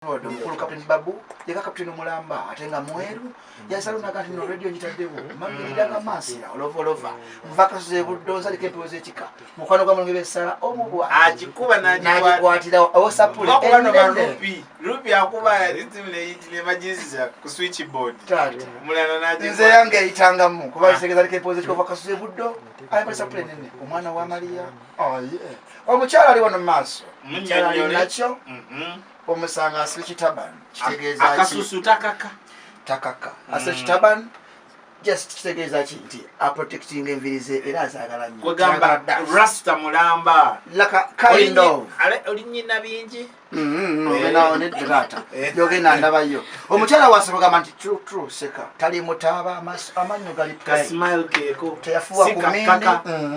Mukulu Captain Babu yeka Captain Mulamba atenga mweru yasaluna kati no radio nyitaddewo mambiriraga masira olova mvaka ze budoza likepoze chika mukwano kwa mungebe sala omubwa ajikuba najikwatira osapule bakubano rupi akuba ritimle yitile majinsiza ku switchboard mulana naje nze yange itangamu kuba segeza likepoze chiko vaka ze buddo ayipasa sapule nene omwana wa Maria omukyala ali wano maso mukyala nacho omusanga asili taban kitegeeza ki akasusu takaka asili taban just kitegeeza ki nti a protecting envirize era azagala nnyo kwegamba rasta mulamba laka kind of olinyina bingi ngena ne drata yogena ndabayo omukyala wasabagamba nti true seka tali mutaba amanyo gali smile keko teyafuwa kumindi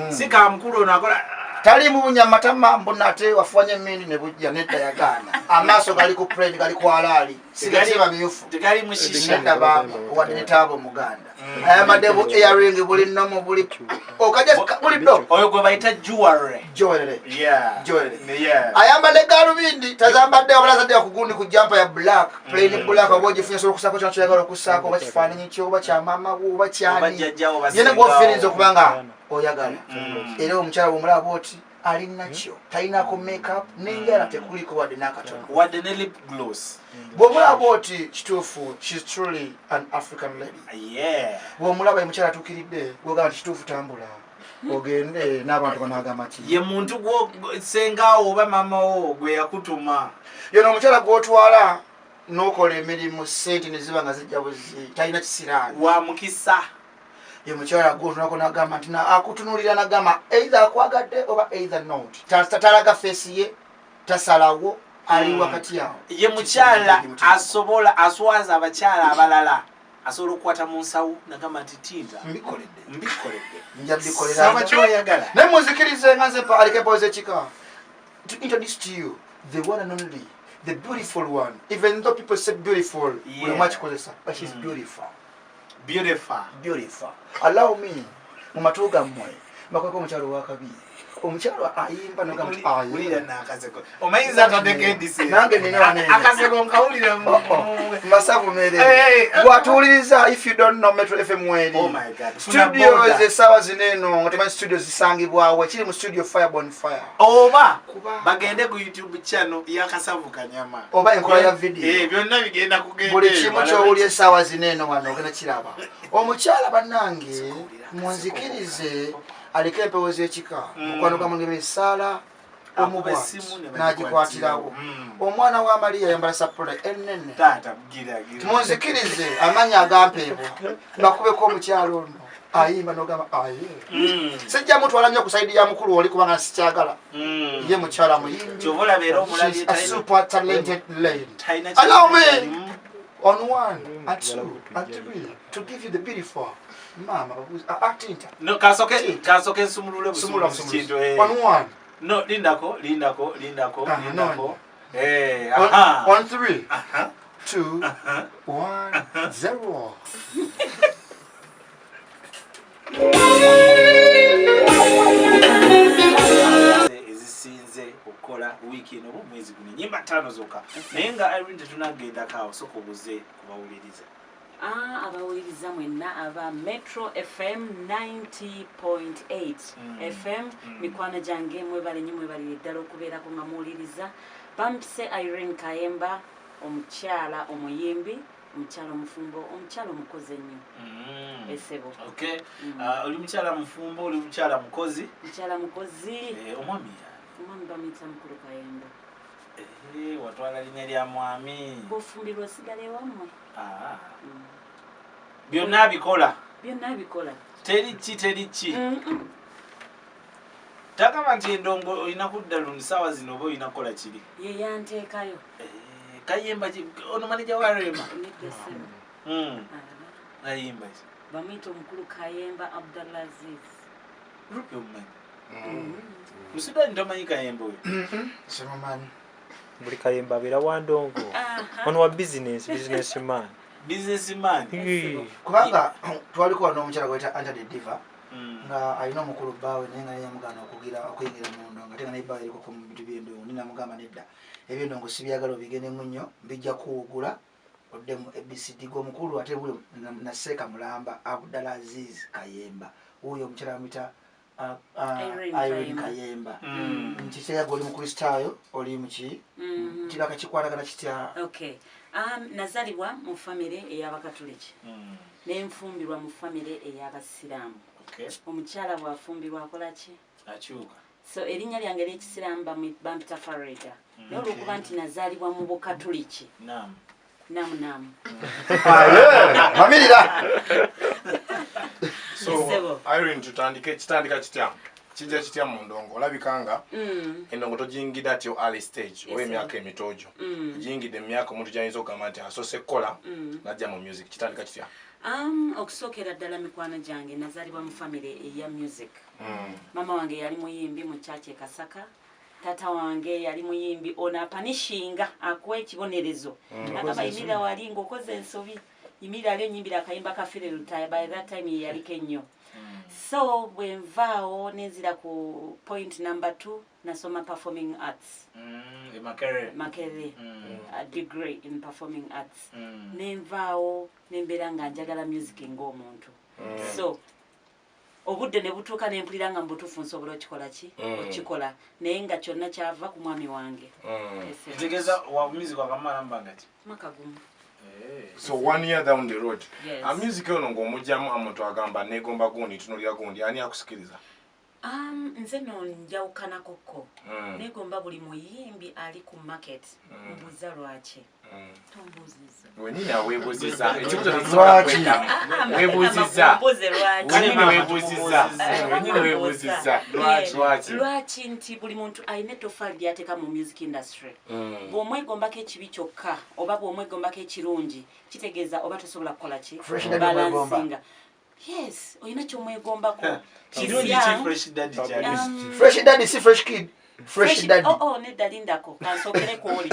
sika mkulu nakola tali mu bunyamatama mbonate wafanye mindi ne bujja nedda yagana amaso gali ku plane gali ku alali sigateba myufu tegali mushisha ndaba wadde netabo muganda aya madebu earring buli nomo buli okaje buli do oyo gwe bayita jewelry ayamba le galubindi tazambadde abalaza de kugundi ku jumper ya black plain black obojifunya solo kusako kyo yagala kusako bakifananyi kyo bacha mama wo bakyani yene go feelings okubanga oyagala era omukyala omulaba oti ali nakyo talina ko makeup n'engala tekuliko wadde n'akatono wadde ne lip gloss bw'omulaba oti kituufu she's truly an African lady bw'omulaba omukyala atuukiridde gwogamba nti kituufu tambula ogende n'abantu banagamba ki ye muntu gwo sengawo oba mama wo gwe yakutuma yono omukyala gw'otwala n'okola emirimu sente ne ziba nga zijja buzi talina kisiraani wa mukisa ye mukyala gw'otunako n'agamba nti akutunuulira n'agamba either akwagadde oba either not tatalaga feesi ye tasalawo ali wakati yawo ye mukyala asobola aswaza abakyala abalala asobola okukwata mu nsawo nagamba nti tinda mbikoledde nja bikolera saba kyoyagala naye muzikirize nga nze pa alikepoze kika to introduce to you the one and only the beautiful one even though people say beautiful we much kozesa but she's beautiful allow me mu matuga mmwe bakweko omukyalo wakabi omukyalo ayimba nogamba ulira nakazeko omayiza atadekendise nange nina wanene akazeko nkawulira masavu mere gwatuliriza if you don't know Metro FM weli studio ze sawa zineno ngotemanyi studio zisangibwawe kiri mu studio Fireborn Fire oba bagende ku YouTube channel yakasavu kanyama oba enkola ya video byonna bigenda kugenda buli kimu kyowulye sawa zineno wano ogenda kiraba omukyala bannange munzikirize aliko empewo z'ekika mukwano gwa mungebe sala omubwati n'agikwatirawo omwana wa Maria yambala sapula ennene munzikirize amanya agampeebwa bakubeko omukyalo ono ayimba n'ogamba sijja mutwala nnyo ku saidi ya mukulu oli kubanga sikyagala ye mukyala muyimbi a super talented lady allow me on 1 and 2 and 3 to give you the beautiful mama acting no kasoke sumulule busikintu on 1 no lindako on 3 2 1 0 ezisinze okukola wiki eno mwezi guno nyimba 5 zokka naye nga Irene tetunagenda kawo soko buze kubawuliriza abawuliriza mwenna aba Metro FM 90.8 FM mikwana jange mwebale nnyo mwebale ddala okubeerako nga muwuliriza bampise Irene Kayemba omukyala omuyimbi omukyala omufumbo omukyala omukozi ennyo esebo oli mukyala mufumbo oli mukyala mukozi omwami bamuyita mukulu Kayemba watwala linnya lya mwami bofumbirwa osigale wammwe byonna bikola teri ki takama nti endongo olina kudda lundi saawa zino oba olina kukola kiri ye yanteekayo Kayemba ono manija wa Rema ayimba bamuyita omukulu Kayemba Abdulaziz rupe omumanyi musudani tomanyi Kayemba oyo semumanyi buli Kayemba abeera wa ndongo ono wa businessman kubanga twaliko wano omukyala gweta Anja the Diva nga alina omukulu bbaawe naye nga yamugana okuyingira mu ndongo ate nga naye bbaawe eriko ku bintu by'endongo nina mugamba nedda ebyendongo sibyagala obigendemu nnyo bijja kuwugula odde mu ABCD g'omukulu ate buli naseeka mulamba Abdul Aziz Kayemba wuyo omukyala bamuyita Irene Kayemba nkiteyaga oli mukristaayo oli muki kiraka kikwatagana kitya? Okay. Nazalibwa mu famire ey'Abakatoliki nenfumbirwa mu famire ey'Abasiraamu. Omukyala bw'afumbirwa akola ki? Akyuka. So erinnya lyange ery'ekisiraamu bampita Farida naye olw'okuba nti nazaalibwa mu Bukatoliki. Naam. Mamirira. So Irene kitandika kitya? Kijja kitya mu ndongo olabikanga endongo togiyingidde ati early stage ow'emyaka emitojo giyingidde emyaka omuntu gyayinza okugamba nti asose kukola najja mu music kitandika kitya? Okusookera ddala mikwano gyange nazaalibwa mu famire eya music. Mama wange yali muyimbi mu church e Kasaka. Tata wange yali muyimbi ono apanishinga akuwa ekibonerezo agamba yimirira wali ng'okoze ensobi yimirira ali onyimbira akayimba ka Fire Lutaya. By that time yeyalika ennyo. So bwe nvaawo nenzira ku point number 2 nasoma performing arts. Makerere. A degree in performing arts. Nenvaawo nembeera nga njagala music ng'omuntu. So obudde ne butuuka ne mpulira nga mbutuufu nsobola okikola ki? Okikola naye nga kyonna kyava ku mwami wange. Ntegeeza wa music wakamala mbanga ki? Mwaka gumu. So 1 year down the road. Music ono ng'omugyamu omuntu agamba negomba gundi tunulira gundi ani akusikiriza? Nze njawukanakokko negomba buli muyimbi ali ku market mbuuza lwaki. Tombuuziza. Wenyini aweebuuziza. Lwaki nti buli muntu alina ettoffaali ly'ateeka mu music industry. Bw'omwegombako ekibi kyokka oba bw'omwegombako ekirungi kitegeeza oba tosobola kukola ki? Balansinga. Yes, olina ky'omwegombako. Kirungi ki Fresh Daddy kyali? Fresh Daddy si Fresh Kid. Fresh Daddy. Nedda lindako kansookere kwoli.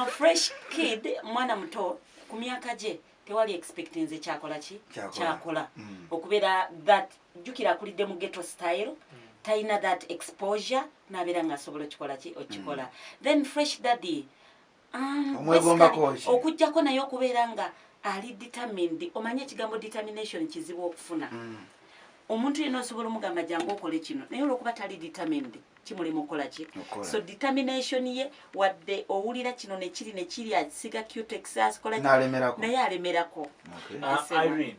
Fresh Kid mwana muto ku myaka gye tewali expecting nze kyakola ki? Kyakola. Okubeera that jjukira akulidde mu ghetto style talina that exposure n'abeera ng'asobola okikola ki? Okikola. Then Fresh Daddy okujjako naye okubeera nga ali determined. Omanye ekigambo determination kizibu okufuna. Omuntu yenna osobola omugamba jangu okole kino naye olw'okuba tali determined kimulema okukola ki? So determination ye wadde owulira kino ne kiri asiga cutex asikola naye alemerako. Irene,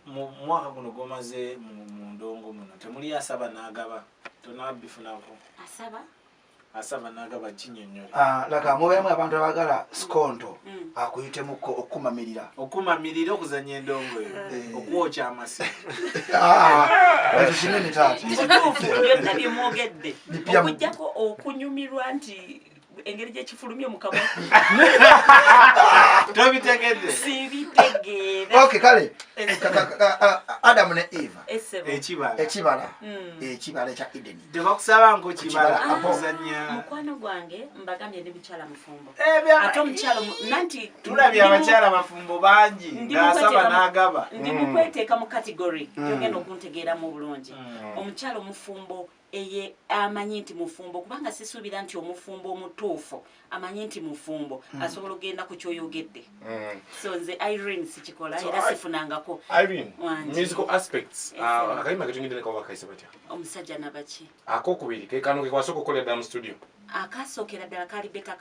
mu mwaka guno gwomaze mu ndongo muno temuli asaba n'agaba tonabifunako? Asaba n'agaba kinnyonnyole. Laka mubeemu abantu abagala skonto akuyitemuko okumamirira okuzanya endongo eyo okwokya amasi. Ekyo kinene taata. Byonna byemwogedde okujjako okunyumirwa nti engeri gyekifulumye mu kamwa. Tobitegedde? Sibitegeera. Okay, kale Adamu ne Eva ekibala ekya Eden tebakusaba nko kibala akuzanya. Mukwano gwange mbagambye ndi mukyala mufumbo. Ate omukyala nanti tulabye abakyala bafumbo bangi ng'asaba n'agaba. Ndi mukweteeka mu category yogenda okuntegeera mu bulungi. Omukyala omufumbo eye amanyi nti mufumbo kubanga sisuubira nti omufumbo omutuufu amanyi nti mufumbo asobola okugenda ku kyoyogedde. So nze Irene sikikola era sifunangako. Irene, musical aspects akayimba ketungidde ne kawaka kaisa batya? Omusajja nabaki akokubiri ke kano ke kwasoko kola dam studio akasookera ddala kali Better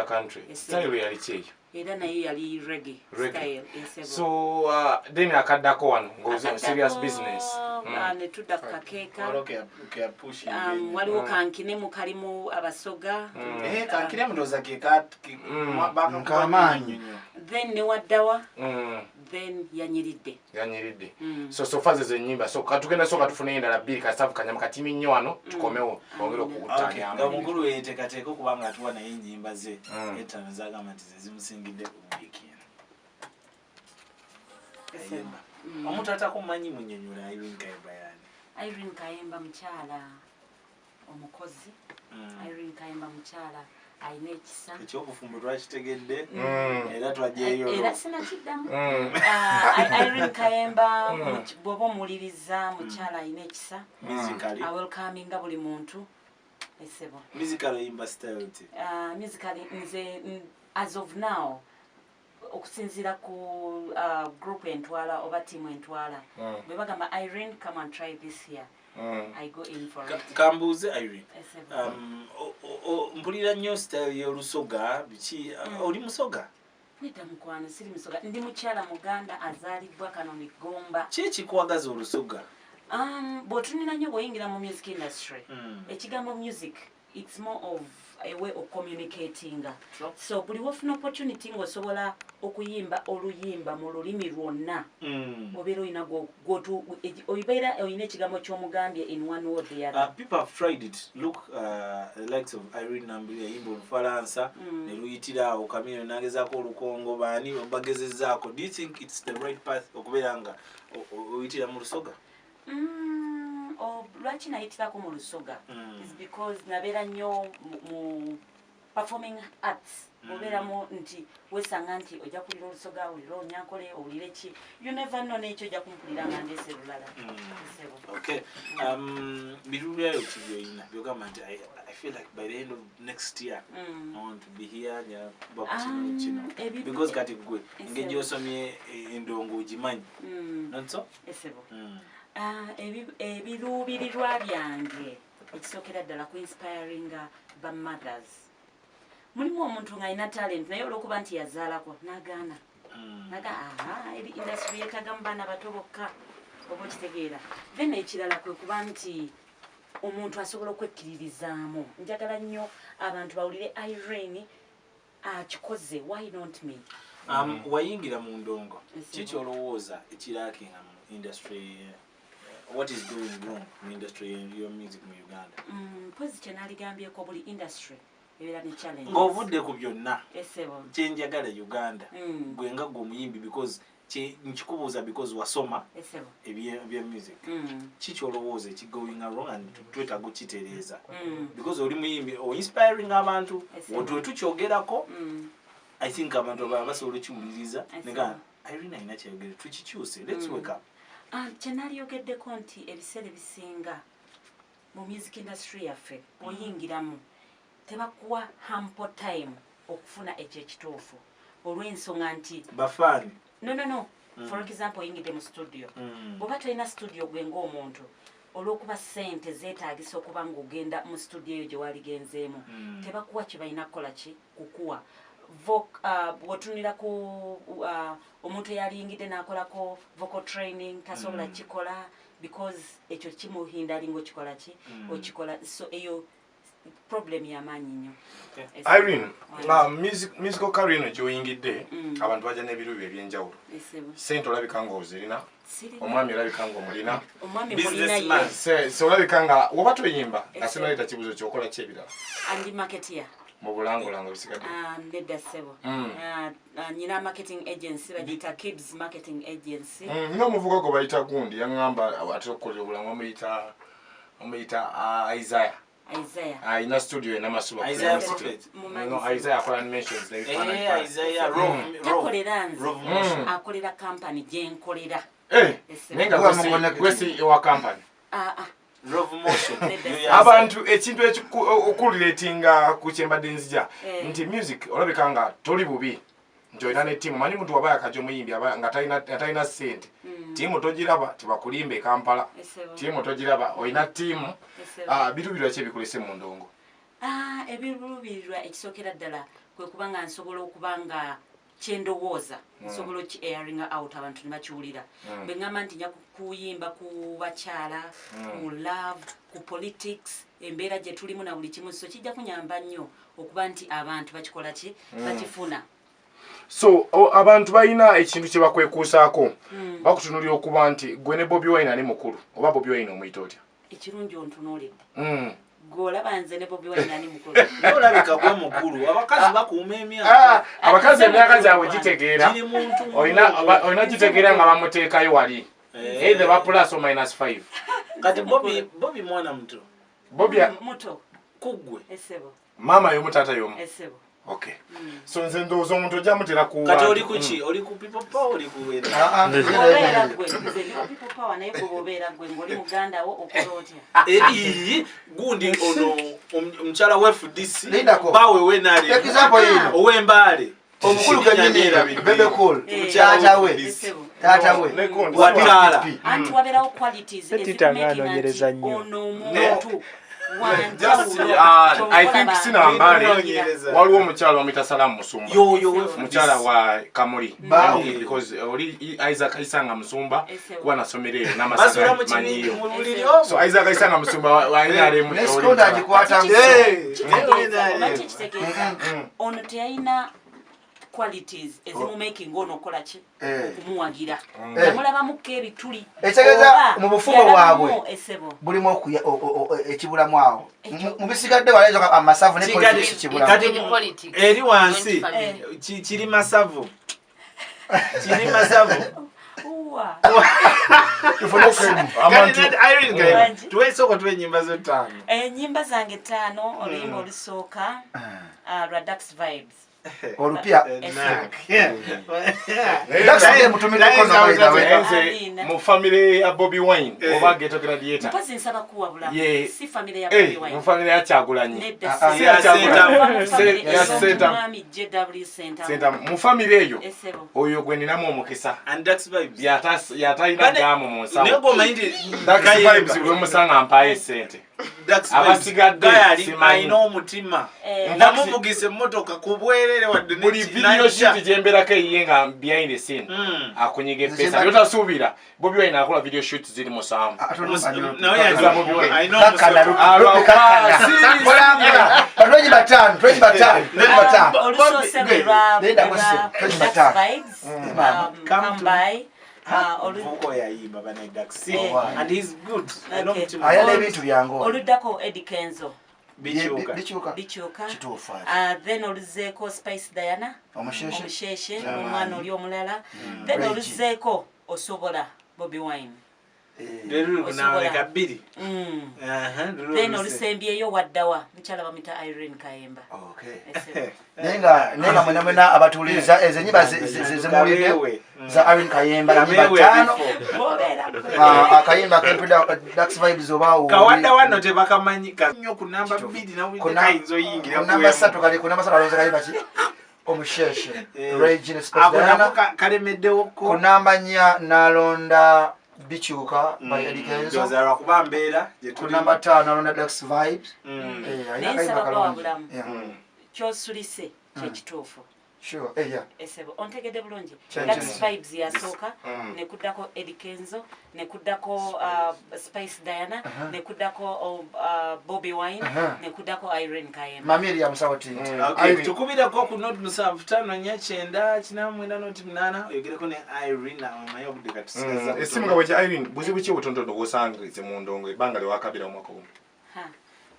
Country style yali kyeyo era naye yali reggae style. So then akaddako wano ngoza serious business ne tudda ku kakeeka waliwo kankinemu kalimu abasoga kankinemu ndoza kamaanyi then ne waddawa then yanyiridde. So faze zenyimba so katugenda so katufune endala bbiri kasavu kanyama katimi nnyo wano tukomewo ongera okutanya nga mukulu yeteekateeka okuba nga atuwa naye ennyimba ze etaano zagamba nti ze zimusingidde ku wiiki eno. Omuntu atakumanyi munnyonnyola Irene Kayemba yani? Irene Kayemba mukyala omukozi. Irene Kayemba mukyala ayina ekisa ekyobufumbo twakitegedde era twajeyo era sinakiddamu Irene Kayemba bw'oba omuwuliriza mukyala ayina ekisa awelcominga buli muntu esebo musically imba style ti musically nze as of now okusinziira ku group entwala oba team entwala bwe bagamba Irene come and try this here I go in for it. Kambuze Irene. Mpulira nnyo style y'olusoga biki oli musoga? Nita mukwano siri musoga ndi mukyala muganda azaalibwa kano Migomba. Ki kikwagaza olusoga? Bw'otunira nnyo bw'oyingira mu music industry ekigambo music it's more of a way of communicating. So buli wofuna opportunity ng'osobola okuyimba oluyimba mu lulimi lwonna obeera olina obeera olina ekigambo ky'omugambye in one word the other. People have tried it. Look, the likes of Irene Nambili yayimba Olufalansa ne luyitira awo Kamiro n'agezaako Olukongo baani bagezezzaako. Do you think it's the right path okubeera nga oyitira mu lusoga? Lwaki nayitirako mu lusoga is because nabeera nnyo mu performing arts obeeramu nti wesanga nti ojja kulira olusoga owulira Onyankole owulire ki you never know n'ekyo ojja kumpulira nga ndeese lulala. Okay. Birulyayo ki by'olina byogamba nti I feel like by the end of next year I want to be here kino because kati gwe engeri gy'osomye endongo ogimanyi not so? Esebo ebiruubirirwa byange ekisookera ddala ku inspiring ba mothers mulimu omuntu ng'alina talent naye olw'okuba nti yazaalako n'agaana eri industry yeetaaga mu baana bato bokka oba okitegeera then ekirala kwe kuba nti omuntu asobola okwekkiririzaamu njagala nnyo abantu bawulire Irene akikoze why not me. Wayingira mu ndongo ki kyolowooza ekiraakinga mu industry what is going wrong in industry and your music in Uganda? Pozi kyenaaligambyeko buli industry ebeera ne challenge. Ng'ovudde ku byonna esebo kyenjagala Uganda gwe nga gwe omuyimbi because nkikubuuza because wasoma ebya music ki kyolowooza ekigoing wrong and twetaaga okukitereeza because oli muyimbi o inspiring abantu wetwe tukyogerako I think abantu baba basobola okiwuliriza nega Irene ayina kyayogera tukikyuse let's wake up. Kyenaalyogeddeko nti ebiseera ebisinga mu music industry yaffe oyingiramu tebakuwa hampo time okufuna ekyo ekituufu olw'ensonga nti bafaani no for example oyingidde mu studio bw'oba tolina studio gwe ng'omuntu olw'okuba ssente zeetaagisa okuba ng'ogenda mu studio eyo gye waligenzeemu tebakuwa kye balina kukola ki kukuwa bw'otunira ku omuntu eyaliyingidde n'akolako vocal training tasobola kikola because ekyo kimuhindalinga okikola ki okikola so eyo problem y'amaanyi nnyo. Irene musical career eno gy'oyingidde abantu bajja n'ebiruubi eby'enjawulo ssente olabika ng'ozirina omwami olabika ng'omulina businessman so olabika nga woba toyimba nga sinaleeta kibuzo kyokola ki ebirala andi marketeer mu bulangulanga bisigadde nedda ssebo nyina marketing agency bagiyita Kids Marketing Agency n'omuvuga gwe bayita gundi yaŋŋamba ate okukolera obulamu omuyita Isaiah ina studio ena Masulu Isaiah akola animations takolera nze akolera company gyenkolera naye nga gwesi ewa company abantu ekintu okuliretinga ku kyembadde nzija nti music olabika nga toli bubi nti olina ne ttiimu manyi muntu waba yakajja omuyimbi nga talina ssente ttiimu togiraba tebakulimba e Kampala ttiimu togiraba olina ttiimu biruubirwa ki ebikulese mu ndongo? Ebiruubirirwa ekisookera ddala kwe kuba nga nsobola okuba nga kyendowooza nsobola oki-airinga out abantu ne bakiwulira bwe ŋŋamba nti nja kuyimba ku bakyala ku love ku politics embeera gye tulimu na buli kimu so kijja kunyamba nnyo okuba nti abantu bakikola ki bakifuna. So abantu balina ekintu kye bakwekuusaako bakutunuulira okuba nti gwe ne Bobi Wine ani mukulu oba Bobi Wine omuyita otya? Ekirungi ontunuulidde gw'olaba nze ne Bobi Wine ani mukulu olabika gwe mukulu abakazi bakuuma emyaka abakazi emyaka gyabwe gitegeera olina gitegeera nga bamuteekayo wali either ba plus or minus 5 kati Bobi mwana muto muto kuggwe esebo mama yomu tata yomu Esebo. okay so nze ndowooza omuntu ojja mutera ku kati oli ku ki oli ku people power oli ku wera Obeera gwe nze ndi people power naye gwe obeera gwe ng'oli muganda wo okola otya gundi ono omukyala wa FDC Lindako. bawe we nali Example yino. ow'embaale omukulu kanyamira bebe cool Esebo. tata we Watala. Anti wabeerawo qualities Tetitanganoonyereza nnyo. ono omuntu I think sina mbali waliwo omukyala wamuyita Salamu Musumba mukyala wa Kamuli because oli Isaac Isanga Musumba kuba nasomero eyo n'amasaga manyiyo so Isaac Isanga Musumba wanyale mu neskoda agikwata ono teyalina qualities ezimumaking ono okola ki okumuwagira yamulabamukko ebituli ekitegeeza mu bufumo bwabwe esebo bulimu ekibulamu awo mubisigadde walezo amasavu ne politics kibulamu eri wansi kiri masavu kiri masavu tuwesoko tuwe nyimba zo 5 enyimba zange 5 oluyimba olusooka Radax Vibes olupya mu family ya Bobby Wine oba Ghetto Gladiator mpazi nsaba kuwabula si family ya Bobby Wine mu family ya Kyagulanyi mu family eyo oyo gwe ninamu omukisa yatayina gamu mu nsawo Dax Vibes gwe musanga mpaye sente abasigadde alina omutima namuvugisa emmotoka ku bwerere wadde buli video shoot gyemberako eyiye nga behind the scene akunyiga epesa byotasuubira Bobby Wine akola video shoot ziri musanvu and he's good ayala ebintu byango oluddako Eddie Kenzo bikyuka then oluzeeko Spice Diana omusheshe omwana oli omulala then Reggie. oluzeeko osobola Bobby Wine then olusembyeyo waddawa mukyala bamita Irene Kayemba nenga mwenamwena abatuuliza ezo enyiba zemuwulidde za Irene Kayemba enyiba 5 akayimba kempeda Dax Vibes oba kawadda wano tebakamanyi kanyo ku namba 2 nawulidde kayinza oyingira kunamba 3 kali kunamba 3 alonze kali baki omusheshe Regine Spesiana kalemeddewo kunamba 4 nalonda bikyuka by Eddie Kenzo ndoza kuba mbeera kunamba 5 nalonda Dax Vibes nensaba kwawulamu kyosulise kyekituufu sure esebo ontegedde bulungi Dax Vibes yasooka nekuddako Eddie Kenzo nekuddako Spice Diana nekuddako Bobby Wine nekuddako Irene Kayemba mamiri ya musawati tukubirako ku note 7 oyogereko ne Irene amayo okudeka tusigaza esimu nga bwekya Irene buzibu ki butondondo bwosangirize mu ndongo ebbanga lyewakabira omwaka gumu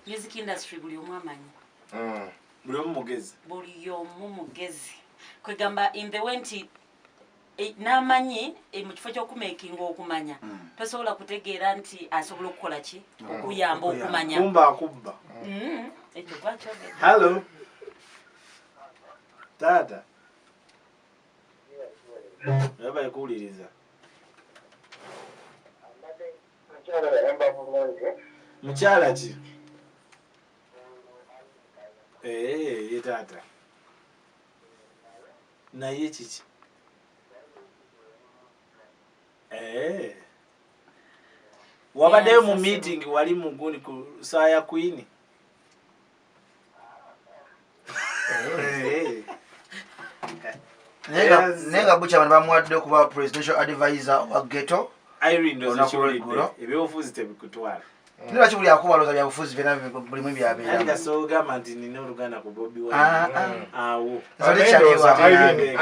music industry buli omu amanyi buli omu mugezi kwegamba in the wenti n'amanyi mu kifo ky'okumakinga okumanya tosobola kutegeera nti asobola okukola ki okuyamba okumanya kumba akubba ekyo gwakyogera hello tata yaba ekuwuliriza mukyala ki ye tata naye kiki wabaddeyo mu meeting wali muguni ku saa ya Queen nenga bucha abantu bamuwadde okuba presidential advisor wa Ghetto Irene ndozikiwulidde ebyobufuzi tebikutwala nira kibuli akubaloza byabufuzi byonna buli mu byabeera anga sogamba nti nina oluganda ku Bobby Wine awo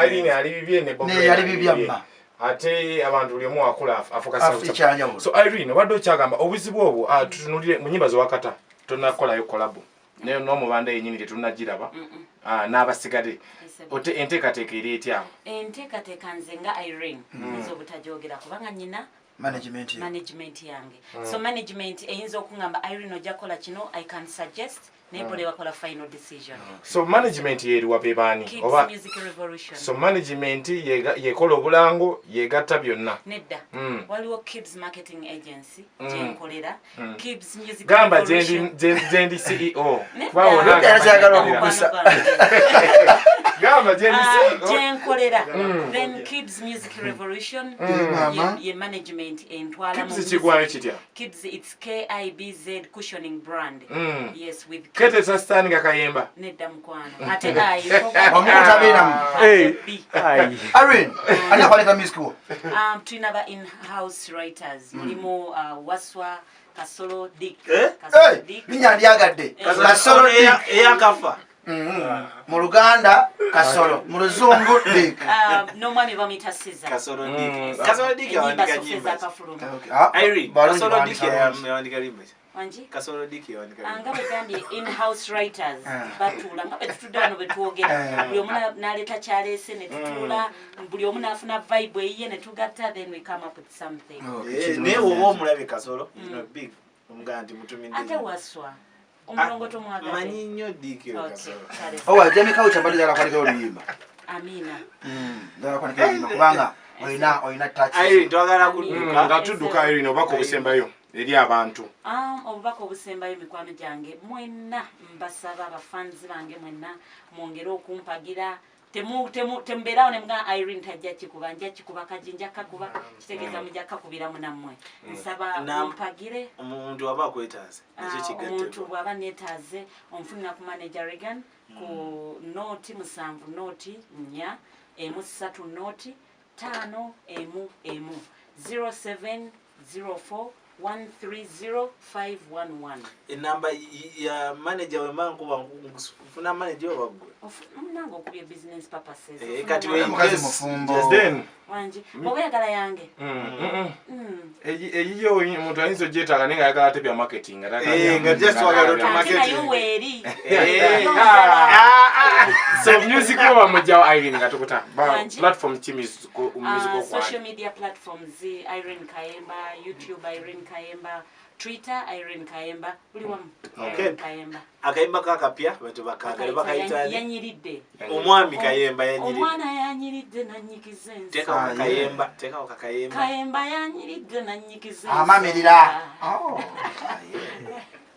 Irene ali bibye ne Bobby yali bibyamma ate abantu buli omu akula afuka afikyanya so Irene wadde okyagamba obuzibu obwo tutunulire mu nyimba zowakata tonakolayo kolabo naye n'omubanda yennyini tetunagiraba n'abasigadde ote enteekateeka eri etyawo enteekateeka nze nga Irene nza obutajogera kubanga nyina management yange so management eyinza okungamba Irene ojja kola kino I can suggest Nepole wakola final decision. So management yeriwa bebani oba Music Revolution. So management yekola obulango yegatta byonna. Nedda. Waliwo Kids Marketing Agency jenkolera. Kids Music Gamba Revolution. jendi CEO. Wabona yazagala okukusa. Gamba jendi CEO. Jenkolera. Then Kids Music Revolution. Ye management entwala mu. Kids chigwayo kitya? Kids, it's KIBZ cushioning brand. Yes, with Kete sastani kakayemba. Nedda mkwano. Ate ayi. Omuntu abina. Irene, ani akwaleka music wo? Twinaba in-house writers. Mulimu Waswa, Kasolo, Dick. Kasolo Dick. Ninya ndyagadde. Kasolo Dick. Eyakafa. Mu Luganda Kasolo, mu Luzungu Dick. Nomwami bamuyita Caesar. Kasolo Dick. Kasolo Dick yawandika nyimba. Irene, Kasolo Dick yawandika nyimba. Wanji? Kasolo Dick yawandika nyimba. Nga begambye in-house writers batula nga betutudde wano betwogera. Buli omu n'aleeta kyaleese ne tutula, buli omu n'afuna vibe eyiye ne tugatta, then we come up with something. Naye woba omulabye Kasolo, big omugamba nti mutumidde. Ate Waswa. Omulongo tomwagala. Manyi nnyo Dick Kasolo. Owa Jamie Kaucha mbali jala kwalika oluyimba. Amina. Jala kwalika oluyimba kubanga oyina touch. Ayi twagala kudduka. Nga tudduka Irene obako obusembayo eri abantu. Obubaka obusembayo mikwano gyange mwenna mbasaba abafanzi bange mwenna mwongere okumpagira tembeerawo ne mga Irene tajja kikuba nja kikuba kajinja kakuba kitegeeza mujja kakubiramu nammwe nsaba mpagire omuntu aba akwetaaze omuntu bw'aba neetaaze onfunira ku manager Regan ku noti 7 noti 4 3 noti 5 0704 130-511. Enamba ya manager we mangu funa manager wagwe. Munango kubye business purposes. Kati we mukazi mufumbo. Just then. Wanji. Oyagala yange. Eyiyo omuntu ayinza jeta nga yagala atebya marketing nga just wagala marketing. Nayo weri. So music wa mujja Irene ngatukuta. Platform team is musical. Social media platforms Irene Kayemba, YouTube Irene Kayemba, Twitter Irene Kayemba, buli wamu Irene Kayemba. Akayimba kakapya batu bakagala bakayitani. Yanyiridde. Omwami Kayemba yanyiridde. Omwana yanyiridde nanyikize. Teka okakayemba, teka okakayemba. Kayemba yanyiridde nanyikize. Amamirira.